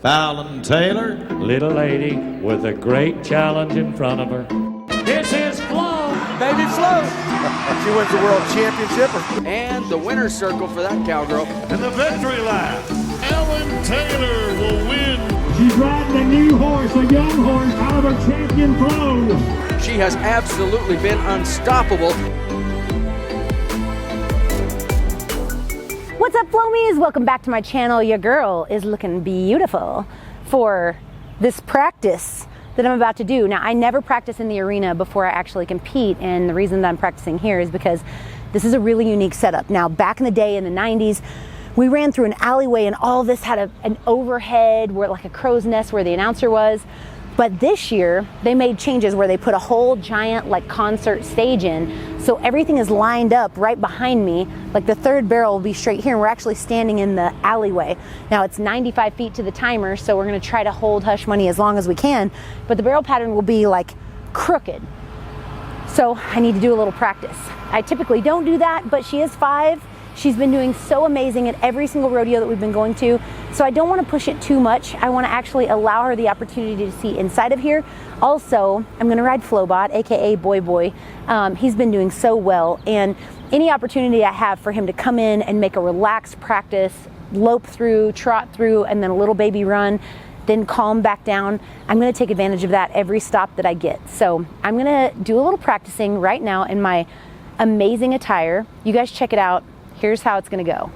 Fallon Taylor. Little lady with a great challenge in front of her. This is Flo. Baby Flo. She wins the world championship. And the winner's circle for that cowgirl. And the victory lap. Ellen Taylor will win. She's riding a new horse, a young horse, Oliver Champion Flo. She has absolutely been unstoppable. What's up, Flomies? Welcome back to my channel. Your girl is looking beautiful for this practice that I'm about to do. Now, I never practice in the arena before I actually compete, and the reason that I'm practicing here is because this is a really unique setup. Now, back in the day in the 90s, we ran through an alleyway and all this had an overhead where like a crow's nest where the announcer was. But this year, they made changes where they put a whole giant like concert stage in. So everything is lined up right behind me. Like the third barrel will be straight here, and we're actually standing in the alleyway. Now it's 95 feet to the timer, so we're gonna try to hold Hush Money as long as we can, but the barrel pattern will be like crooked. So I need to do a little practice. I typically don't do that, but she is 5. She's been doing so amazing at every single rodeo that we've been going to. So I don't want to push it too much. I want to actually allow her the opportunity to see inside of here. Also, I'm going to ride Flowbot, AKA Boy Boy. He's been doing so well. And any opportunity I have for him to come in and make a relaxed practice, lope through, trot through, and then a little baby run, then calm back down, I'm going to take advantage of that every stop that I get. So I'm going to do a little practicing right now in my amazing attire. You guys check it out. Here's how it's gonna go.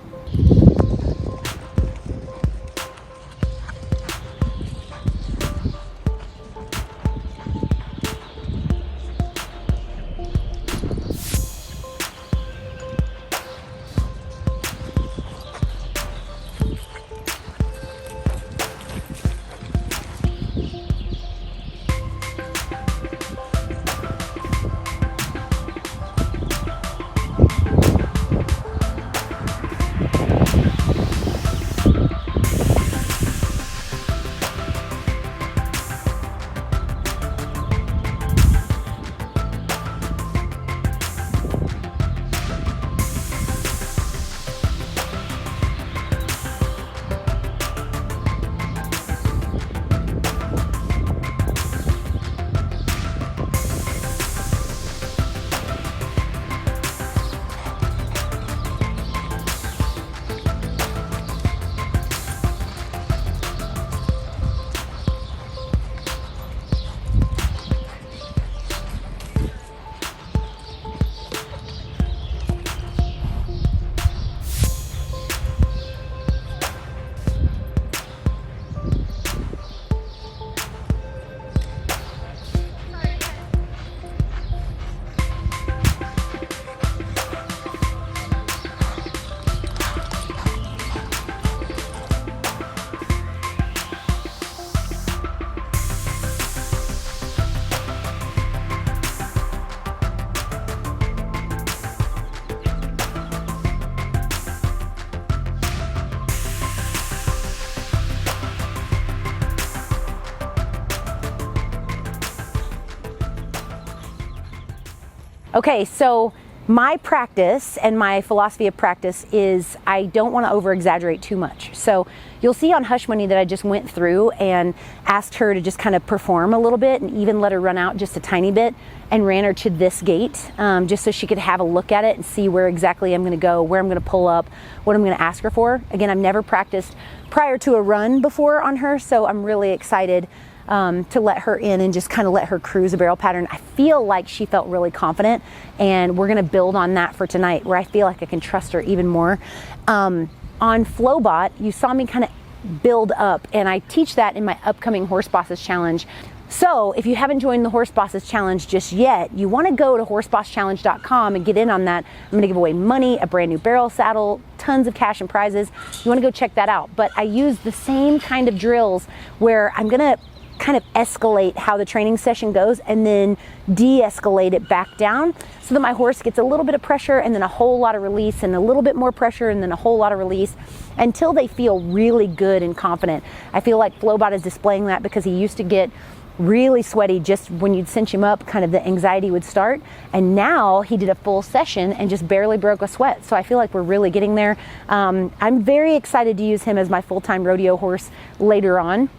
Okay, so my practice and my philosophy of practice is I don't want to over exaggerate too much. So you'll see on Hush Money that I just went through and asked her to just kind of perform a little bit and even let her run out just a tiny bit and ran her to this gate just so she could have a look at it and see where exactly I'm going to go, where I'm going to pull up, what I'm going to ask her for. Again, I've never practiced prior to a run before on her, so I'm really excited to let her in and just kind of let her cruise a barrel pattern. I feel like she felt really confident, and we're gonna build on that for tonight where I feel like I can trust her even more. On Flowbot, you saw me kind of build up, and I teach that in my upcoming Horse Bosses Challenge. So if you haven't joined the Horse Bosses Challenge just yet, you wanna go to horsebosschallenge.com and get in on that. I'm gonna give away money, a brand new barrel saddle, tons of cash and prizes. You wanna go check that out. But I use the same kind of drills where I'm gonna kind of escalate how the training session goes and then de-escalate it back down so that my horse gets a little bit of pressure and then a whole lot of release and a little bit more pressure and then a whole lot of release until they feel really good and confident. I feel like Flowbot is displaying that because he used to get really sweaty just when you'd cinch him up, kind of the anxiety would start. And now he did a full session and just barely broke a sweat. So I feel like we're really getting there. I'm very excited to use him as my full-time rodeo horse later on.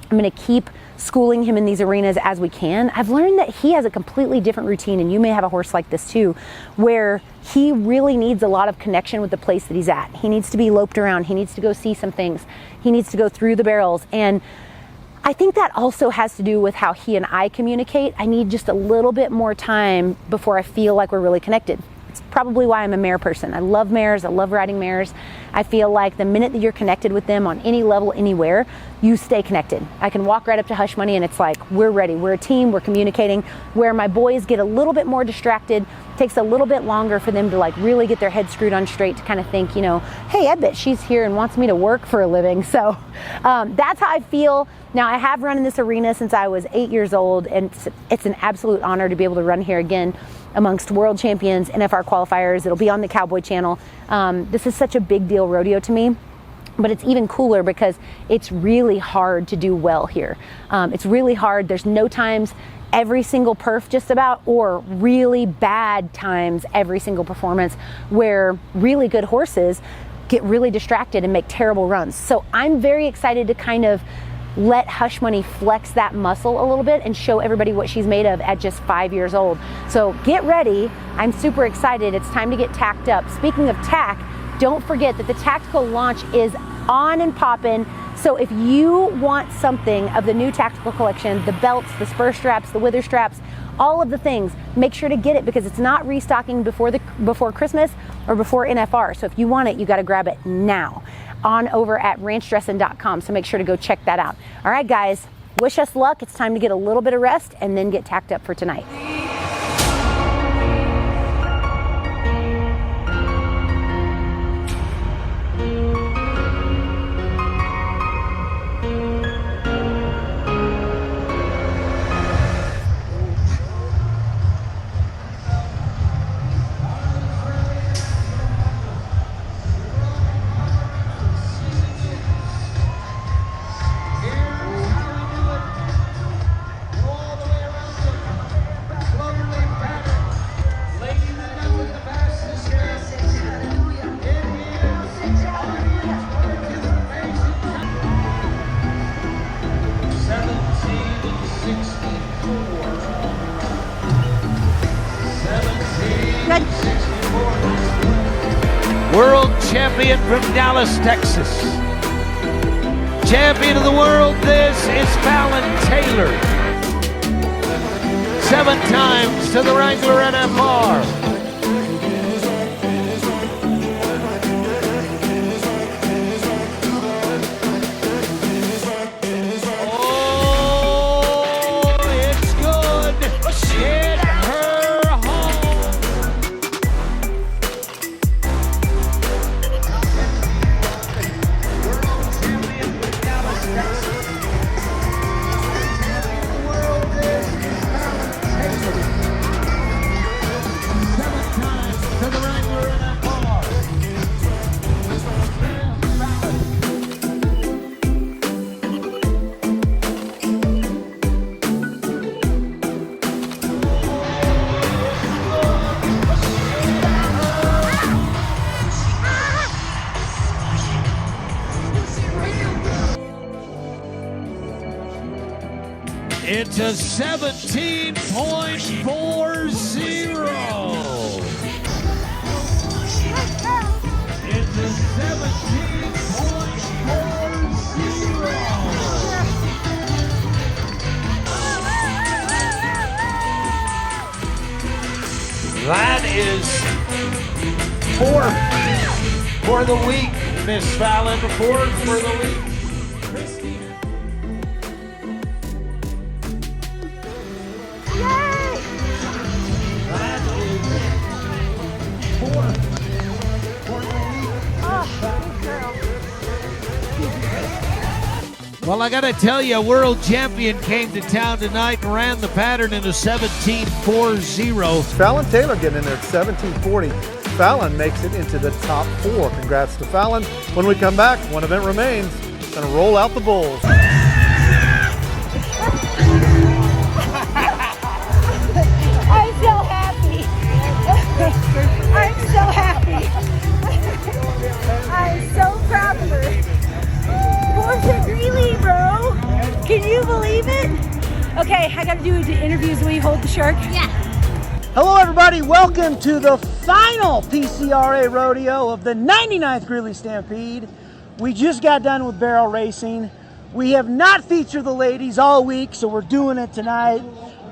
I'm going to keep schooling him in these arenas as we can. I've learned that he has a completely different routine, and you may have a horse like this too, where he really needs a lot of connection with the place that he's at. He needs to be loped around. He needs to go see some things. He needs to go through the barrels. And I think that also has to do with how he and I communicate. I need just a little bit more time before I feel like we're really connected. It's probably why I'm a mare person. I love mares. I love riding mares. I feel like the minute that you're connected with them on any level, anywhere, you stay connected. I can walk right up to Hush Money and it's like, we're ready. We're a team. We're communicating. Where my boys get a little bit more distracted, takes a little bit longer for them to like really get their head screwed on straight to kind of think, you know, hey, I bet she's here and wants me to work for a living. So that's how I feel. Now, I have run in this arena since I was 8 years old, and it's an absolute honor to be able to run here again amongst world champions, NFR qualifiers. It'll be on the Cowboy Channel. This is such a big deal rodeo to me, but it's even cooler because it's really hard to do well here. It's really hard. There's no times every single perf just about, or really bad times every single performance where really good horses get really distracted and make terrible runs. So I'm very excited to kind of let Hush Money flex that muscle a little bit and show everybody what she's made of at just 5 years old. So get ready. I'm super excited. It's time to get tacked up. Speaking of tack, don't forget that the tactical launch is on and popping. So if you want something of the new tactical collection, the belts, the spur straps, the wither straps, all of the things, make sure to get it because it's not restocking before Christmas or before NFR. So if you want it, you got to grab it now on over at ranchdressin.com. So make sure to go check that out. All right, guys, wish us luck. It's time to get a little bit of rest and then get tacked up for tonight. World champion from Dallas, Texas. Champion of the world, this is Fallon Taylor. 7 times to the Wrangler NFR. It's a 17.40. It's a 17.40. That is 4th for the week, Miss Fallon. 4th for the week. Well, I got to tell you, a world champion came to town tonight and ran the pattern in a 17.40. Fallon Taylor getting in there at 17.40. Fallon makes it into the top 4. Congrats to Fallon. When we come back, one event remains. Gonna roll out the bulls. believe it? Okay, I gotta do interviews when you hold the shark. Yeah. Hello everybody, welcome to the final PCRA rodeo of the 99th Greeley Stampede. We just got done with barrel racing. We have not featured the ladies all week, so we're doing it tonight.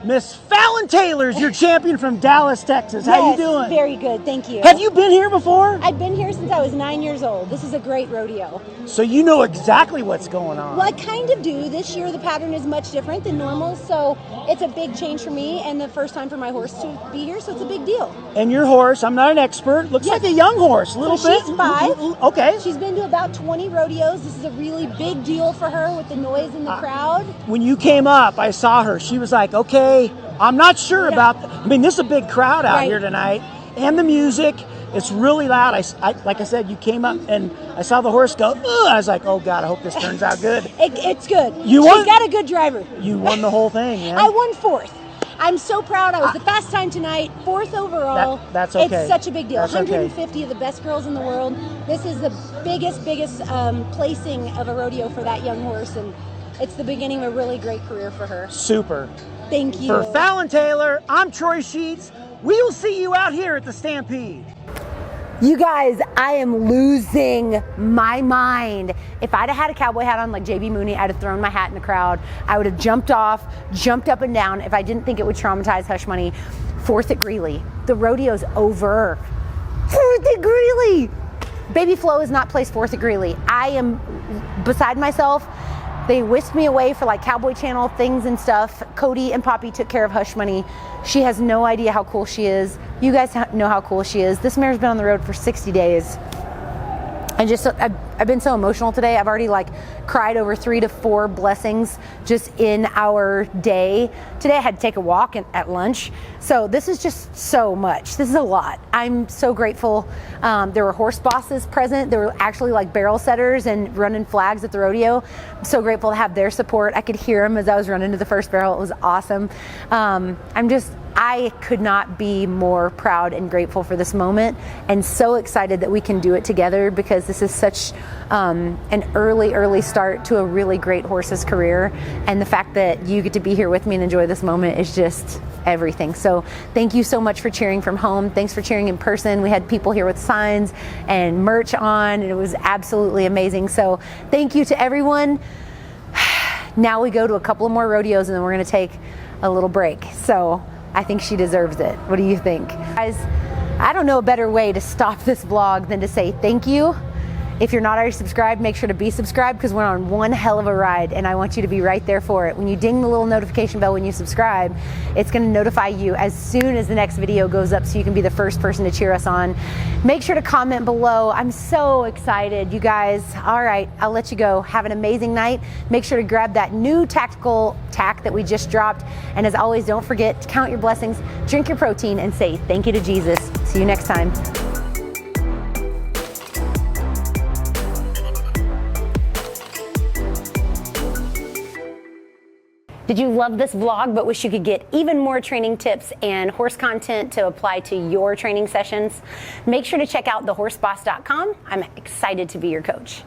Miss Fallon Taylor's your champion from Dallas, Texas. How you doing? Very good, thank you. Have you been here before? I've been here since I was 9 years old. This is a great rodeo. So you know exactly what's going on. Well, I kind of do. This year the pattern is much different than normal, so it's a big change for me and the first time for my horse to be here, so it's a big deal. And your horse, I'm not an expert, looks like a young horse, a little bit. She's 5. Okay. She's been to about 20 rodeos. This is a really big deal for her with the noise in the crowd. When you came up, I saw her. She was like, okay, I'm not sure about, I mean, this is a big crowd out here tonight, and the music, it's really loud. I like I said, you came up and I saw the horse go, ugh. I was like, oh God, I hope this turns out good. It's good. You won? She's got a good driver. You won the whole thing, man. I won 4th. I'm so proud. I was the fastest time tonight, 4th overall. That's okay. It's such a big deal. That's 150 of the best girls in the world. This is the biggest placing of a rodeo for that young horse, and it's the beginning of a really great career for her. Super. Thank you. For Fallon Taylor, I'm Troy Sheets. We will see you out here at the Stampede. You guys, I am losing my mind. If I'd have had a cowboy hat on like JB Mooney, I'd have thrown my hat in the crowd. I would have jumped off, jumped up and down if I didn't think it would traumatize Hush Money. 4th at Greeley. The rodeo's over. 4th at Greeley. Baby Flo is not placed 4th at Greeley. I am beside myself. They whisked me away for like Cowboy Channel things and stuff. Cody and Poppy took care of Hush Money. She has no idea how cool she is. You guys know how cool she is. This mare's been on the road for 60 days. I've been so emotional today. I've already like cried over 3 to 4 blessings just in our day. Today I had to take a walk at lunch. So this is just so much. This is a lot. I'm so grateful. There were horse bosses present. There were actually like barrel setters and running flags at the rodeo. I'm so grateful to have their support. I could hear them as I was running to the first barrel. It was awesome. I could not be more proud and grateful for this moment, and so excited that we can do it together, because this is such an early start to a really great horse's career, and the fact that you get to be here with me and enjoy this moment is just everything. So thank you so much for cheering from home. Thanks for cheering in person. We had people here with signs and merch on, and it was absolutely amazing. So thank you to everyone. Now we go to a couple of more rodeos, and then we're going to take a little break. So I think she deserves it. What do you think? Guys, I don't know a better way to stop this vlog than to say thank you. If you're not already subscribed, make sure to be subscribed, because we're on one hell of a ride, and I want you to be right there for it. When you ding the little notification bell when you subscribe, it's going to notify you as soon as the next video goes up, so you can be the first person to cheer us on. Make sure to comment below. I'm so excited, you guys. All right, I'll let you go. Have an amazing night. Make sure to grab that new tactical tack that we just dropped. And as always, don't forget to count your blessings, drink your protein, and say thank you to Jesus. See you next time. Did you love this vlog but wish you could get even more training tips and horse content to apply to your training sessions? Make sure to check out thehorseboss.com. I'm excited to be your coach.